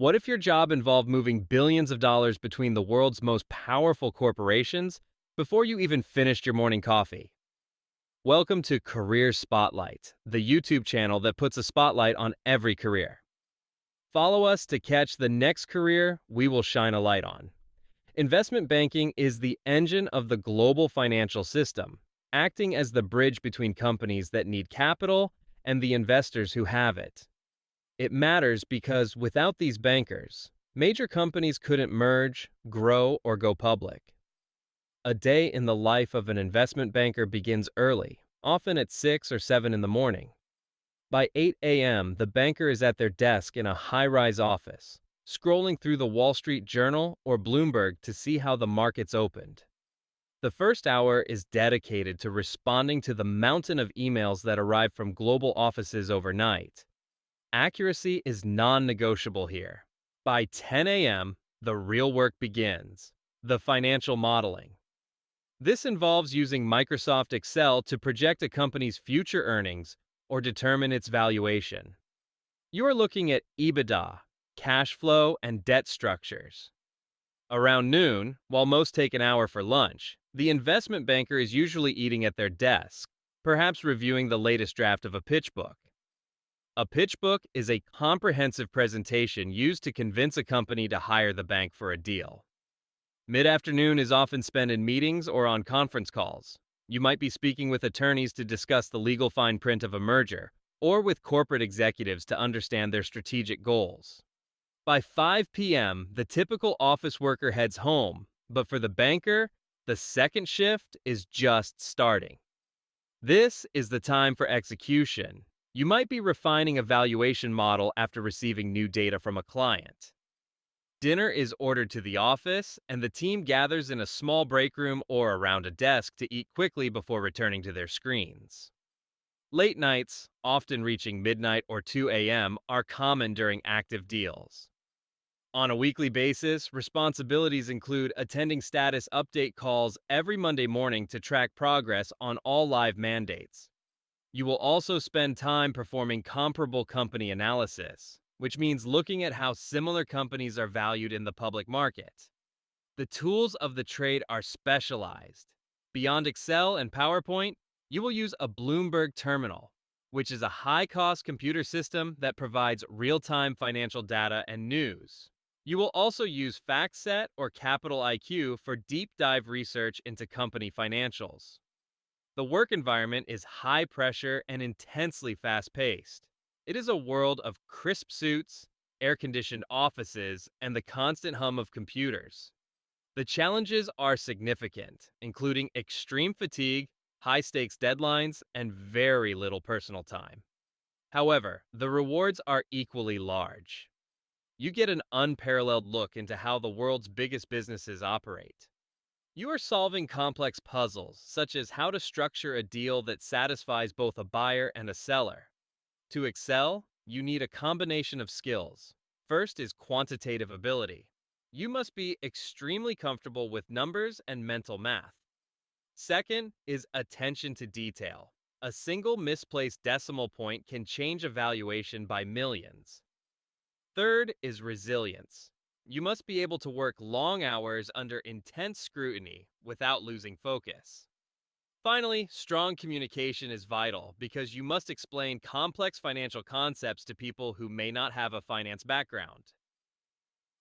What if your job involved moving billions of dollars between the world's most powerful corporations before you even finished your morning coffee? Welcome to Career Spotlight, the YouTube channel that puts a spotlight on every career. Follow us to catch the next career we will shine a light on. Investment banking is the engine of the global financial system, acting as the bridge between companies that need capital and the investors who have it. It matters because without these bankers, major companies couldn't merge, grow, or go public. A day in the life of an investment banker begins early, often at 6 or 7 in the morning. By 8 a.m., the banker is at their desk in a high-rise office, scrolling through the Wall Street Journal or Bloomberg to see how the markets opened. The first hour is dedicated to responding to the mountain of emails that arrive from global offices overnight. Accuracy is non-negotiable here. By 10 a.m., the real work begins, the financial modeling. This involves using Microsoft Excel to project a company's future earnings or determine its valuation. You are looking at EBITDA, cash flow, and debt structures. Around noon, while most take an hour for lunch, the investment banker is usually eating at their desk, perhaps reviewing the latest draft of a pitch book. A pitch book is a comprehensive presentation used to convince a company to hire the bank for a deal. Mid-afternoon is often spent in meetings or on conference calls. You might be speaking with attorneys to discuss the legal fine print of a merger, or with corporate executives to understand their strategic goals. By 5 p.m., the typical office worker heads home, but for the banker, the second shift is just starting. This is the time for execution. You might be refining a valuation model after receiving new data from a client. Dinner is ordered to the office, and the team gathers in a small break room or around a desk to eat quickly before returning to their screens. Late nights, often reaching midnight or 2 a.m., are common during active deals. On a weekly basis, responsibilities include attending status update calls every Monday morning to track progress on all live mandates. You will also spend time performing comparable company analysis, which means looking at how similar companies are valued in the public market. The tools of the trade are specialized. Beyond Excel and PowerPoint, you will use a Bloomberg terminal, which is a high-cost computer system that provides real-time financial data and news. You will also use FactSet or Capital IQ for deep dive research into company financials. The work environment is high pressure and intensely fast paced. It is a world of crisp suits, air conditioned offices, and the constant hum of computers. The challenges are significant, including extreme fatigue, high stakes deadlines, and very little personal time. However, the rewards are equally large. You get an unparalleled look into how the world's biggest businesses operate. You are solving complex puzzles, such as how to structure a deal that satisfies both a buyer and a seller. To excel, you need a combination of skills. First is quantitative ability. You must be extremely comfortable with numbers and mental math. Second is attention to detail. A single misplaced decimal point can change a valuation by millions. Third is resilience. You must be able to work long hours under intense scrutiny without losing focus. Finally, strong communication is vital because you must explain complex financial concepts to people who may not have a finance background.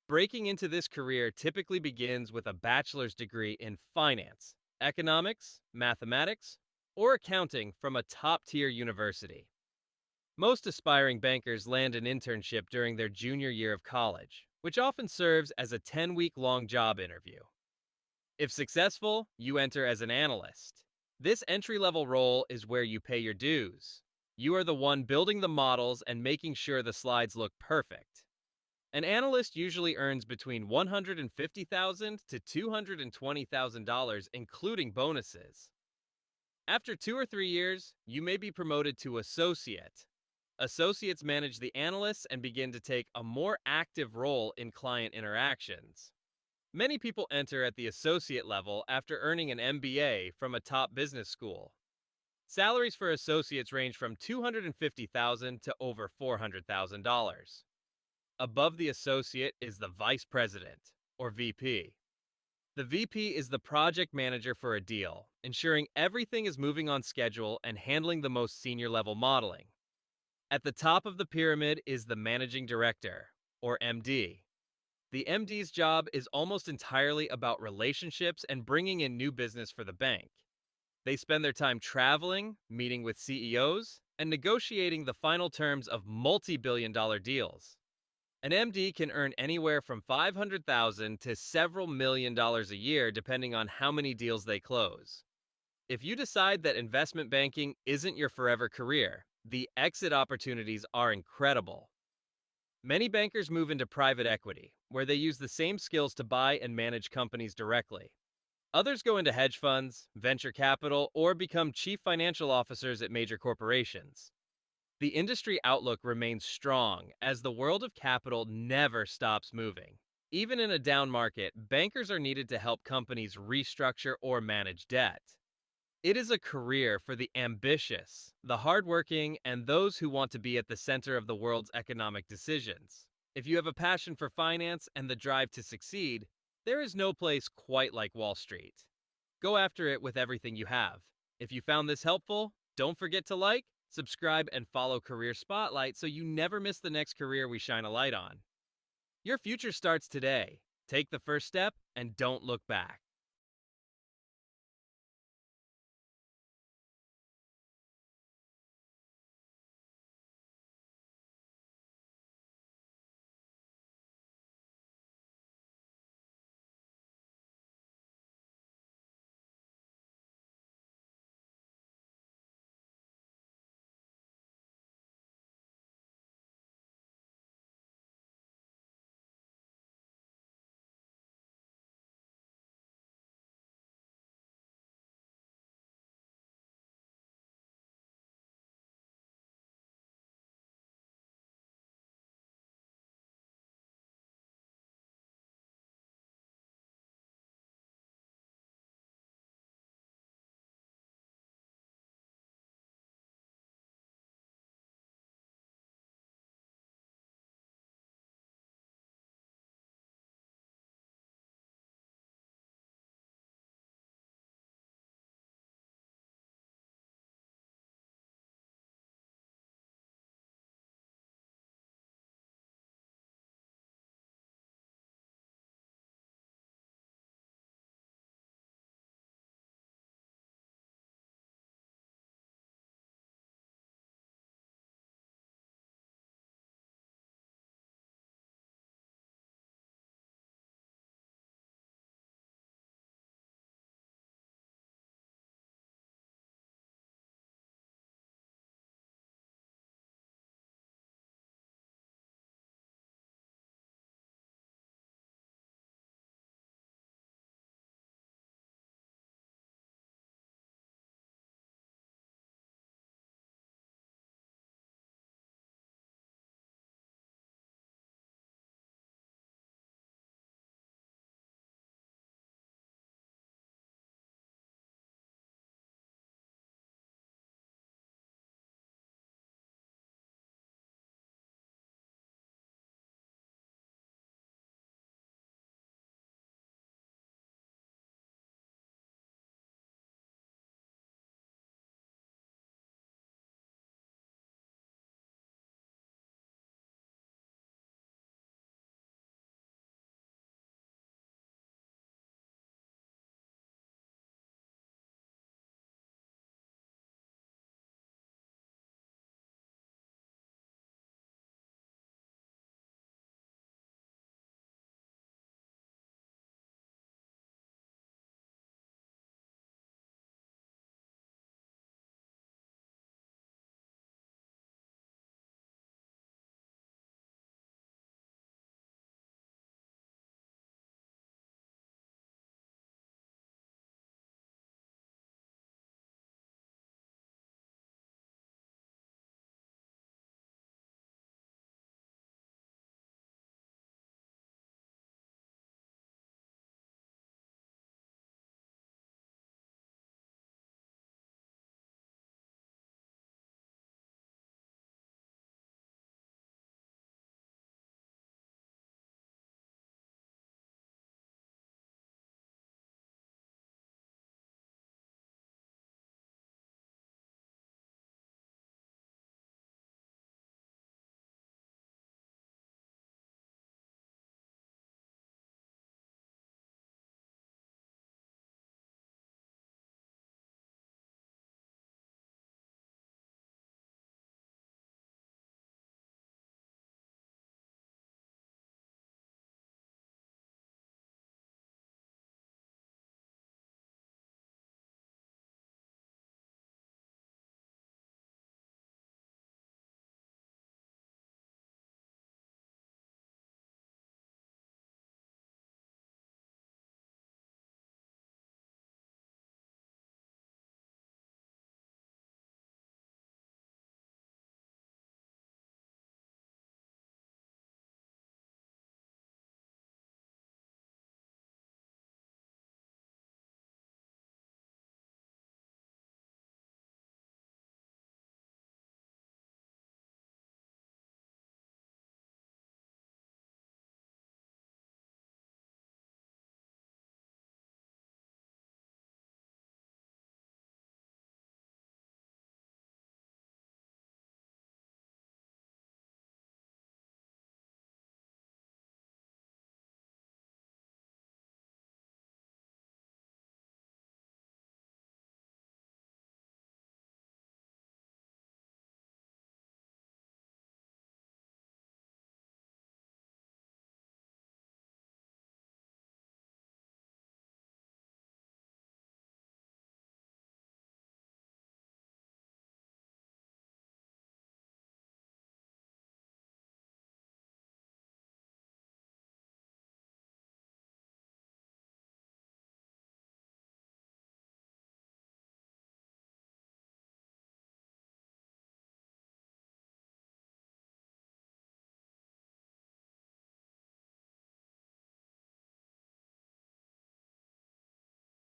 Breaking into this career typically begins with a bachelor's degree in finance, economics, mathematics, or accounting from a top-tier university. Most aspiring bankers land an internship during their junior year of college, which often serves as a 10-week-long job interview. If successful, you enter as an analyst. This entry-level role is where you pay your dues. You are the one building the models and making sure the slides look perfect. An analyst usually earns between $150,000 to $220,000, including bonuses. After 2 or 3 years, you may be promoted to associate. Associates manage the analysts and begin to take a more active role in client interactions. Many people enter at the associate level after earning an MBA from a top business school. Salaries for associates range from $250,000 to over $400,000. Above the associate is the vice president, or VP. The VP is the project manager for a deal, ensuring everything is moving on schedule and handling the most senior level modeling. At the top of the pyramid is the managing director, or MD. The MD's job is almost entirely about relationships and bringing in new business for the bank. They spend their time traveling, meeting with CEOs, and negotiating the final terms of multi-billion dollar deals. An MD can earn anywhere from $500,000 to several million dollars a year depending on how many deals they close. If you decide that investment banking isn't your forever career, the exit opportunities are incredible. Many bankers move into private equity, where they use the same skills to buy and manage companies directly. Others go into hedge funds, venture capital, or become chief financial officers at major corporations. The industry outlook remains strong as the world of capital never stops moving. Even in a down market, bankers are needed to help companies restructure or manage debt. It is a career for the ambitious, the hardworking, and those who want to be at the center of the world's economic decisions. If you have a passion for finance and the drive to succeed, there is no place quite like Wall Street. Go after it with everything you have. If you found this helpful, don't forget to like, subscribe, and follow Career Spotlight so you never miss the next career we shine a light on. Your future starts today. Take the first step and don't look back.